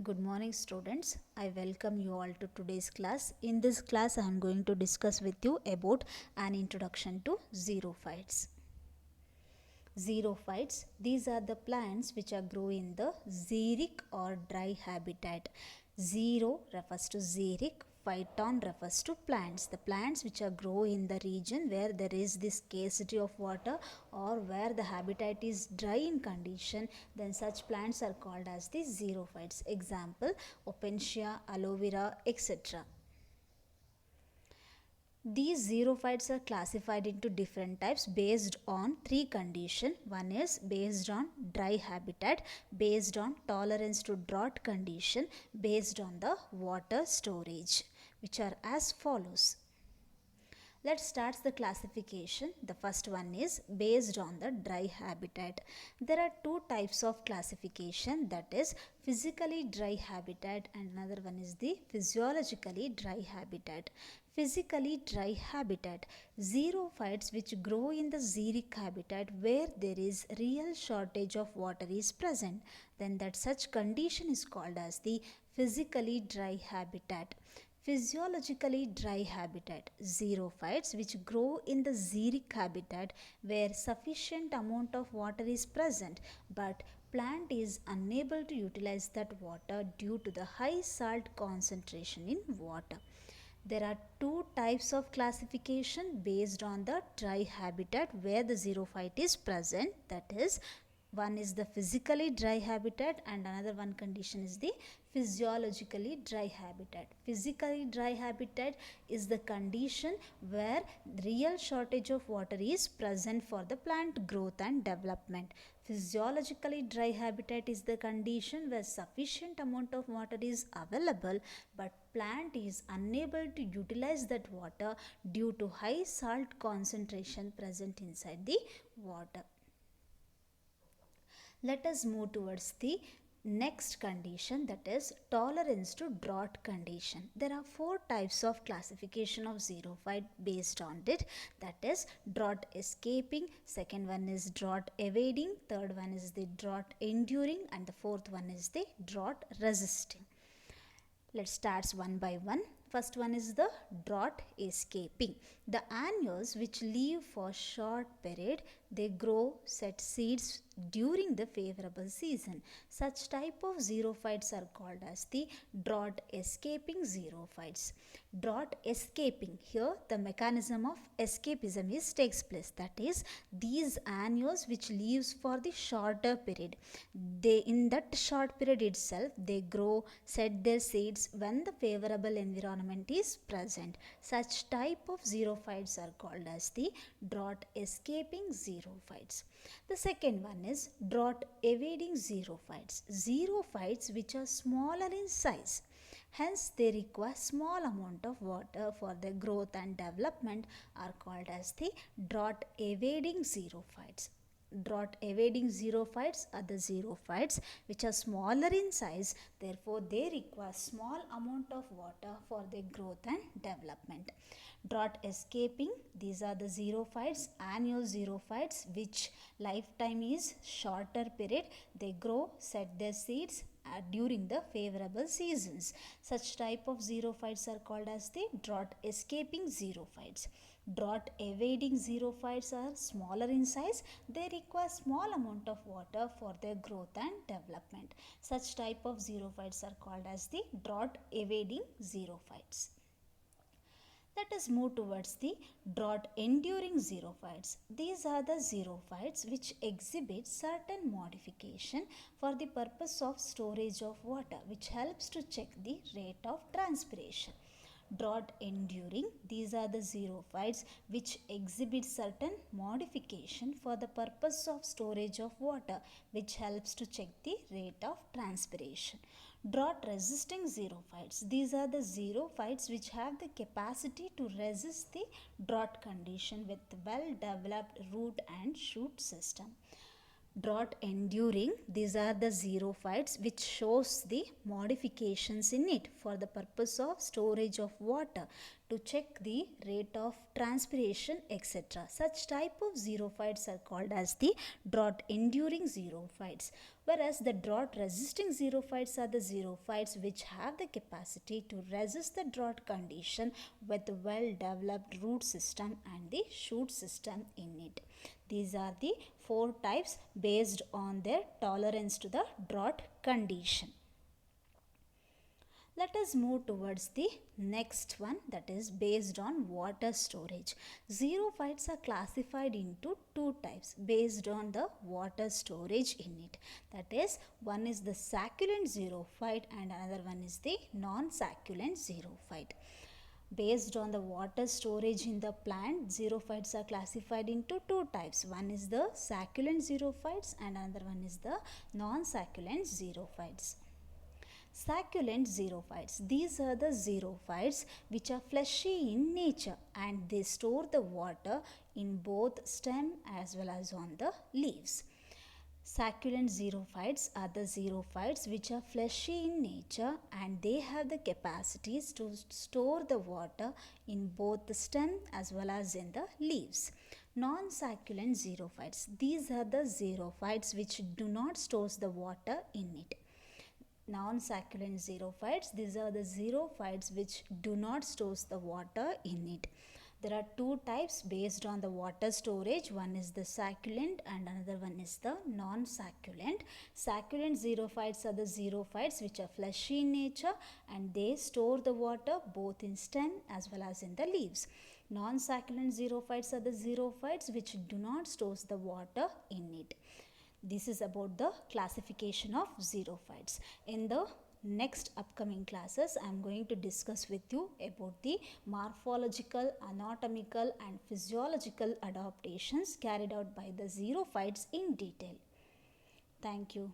Good morning students. I welcome you all to today's class. In this class I am going to discuss with you about an introduction to xerophytes. Xerophytes, these are the plants which are grow in the xeric or dry habitat. Xero refers to xeric, phyton refers to plants. The plants which are grow in the region where there is this scarcity of water or where the habitat is dry in condition, then such plants are called as the xerophytes. Example, Opuntia, aloe vera, etc. These xerophytes are classified into different types based on three conditions. One is based on dry habitat, based on tolerance to drought condition, based on the water storage, which are as follows. Let's start the classification. The first one is based on the dry habitat. There are two types of classification, that is physically dry habitat and another one is the physiologically dry habitat. Physically dry habitat, xerophytes which grow in the xeric habitat where there is real shortage of water is present, then that such condition is called as the physically dry habitat. Physiologically dry habitat, xerophytes which grow in the xeric habitat where sufficient amount of water is present but plant is unable to utilize that water due to the high salt concentration in water. There are two types of classification based on the dry habitat where the xerophyte is present, that is one is the physically dry habitat and another one condition is the physiologically dry habitat. Physically dry habitat is the condition where real shortage of water is present for the plant growth and development. Physiologically dry habitat is the condition where sufficient amount of water is available but plant is unable to utilize that water due to high salt concentration present inside the water. Let us move towards the next condition, that is tolerance to drought condition. There are four types of classification of xerophyte based on it, that is drought escaping, second one is drought evading, third one is the drought enduring and the fourth one is the drought resisting. Let's start one by one. First one is the drought escaping. The annuals which live for short period, they grow, set seeds during the favorable season. Such type of xerophytes are called as the drought escaping xerophytes. Drought escaping, here the mechanism of escapism is takes place, that is these annuals which lives for the shorter period, they in that short period itself they grow, set their seeds when the favorable environment is present. Such type of xerophytes are called as the drought escaping xerophytes. The second one is drought evading xerophytes. Xerophytes which are smaller in size, hence they require small amount of water for their growth and development, are called as the drought evading xerophytes. Drought evading xerophytes are the xerophytes which are smaller in size, therefore they require small amount of water for their growth and development. Drought escaping, these are the xerophytes, annual xerophytes which lifetime is shorter period, they grow, set their seeds during the favorable seasons. Such type of xerophytes are called as the drought escaping xerophytes. Drought evading xerophytes are smaller in size, they require small amount of water for their growth and development. Such type of xerophytes are called as the drought evading xerophytes. Let us move towards the drought enduring xerophytes. These are the xerophytes which exhibit certain modification for the purpose of storage of water, which helps to check the rate of transpiration. Drought enduring, these are the xerophytes which exhibit certain modification for the purpose of storage of water, which helps to check the rate of transpiration. Drought resisting xerophytes, these are the xerophytes which have the capacity to resist the drought condition with well developed root and shoot system. Drought enduring, these are the xerophytes which shows the modifications in it for the purpose of storage of water to check the rate of transpiration, etc. Such type of xerophytes are called as the drought enduring xerophytes, whereas the drought resisting xerophytes are the xerophytes which have the capacity to resist the drought condition with well developed root system and the shoot system in it. These are the four types based on their tolerance to the drought condition. Let us move towards the next one, that is based on water storage. Xerophytes are classified into two types based on the water storage in it. That is, one is the succulent xerophyte and another one is the non-succulent xerophyte. Based on the water storage in the plant, xerophytes are classified into two types. One is the succulent xerophytes and another one is the non-succulent xerophytes. Succulent xerophytes. These are the xerophytes which are fleshy in nature and they store the water in both stem as well as on the leaves. Succulent xerophytes are the xerophytes which are fleshy in nature and they have the capacities to store the water in both the stem as well as in the leaves. Non-succulent xerophytes. These are the xerophytes which do not store the water in it. Non-succulent xerophytes, these are the xerophytes which do not store the water in it. There are two types based on the water storage. One is the succulent and another one is the non-succulent. Succulent xerophytes are the xerophytes which are fleshy in nature and they store the water both in stem as well as in the leaves. Non-succulent xerophytes are the xerophytes which do not store the water in it. This is about the classification of xerophytes. In the next upcoming classes, I am going to discuss with you about the morphological, anatomical and physiological adaptations carried out by the xerophytes in detail. Thank you.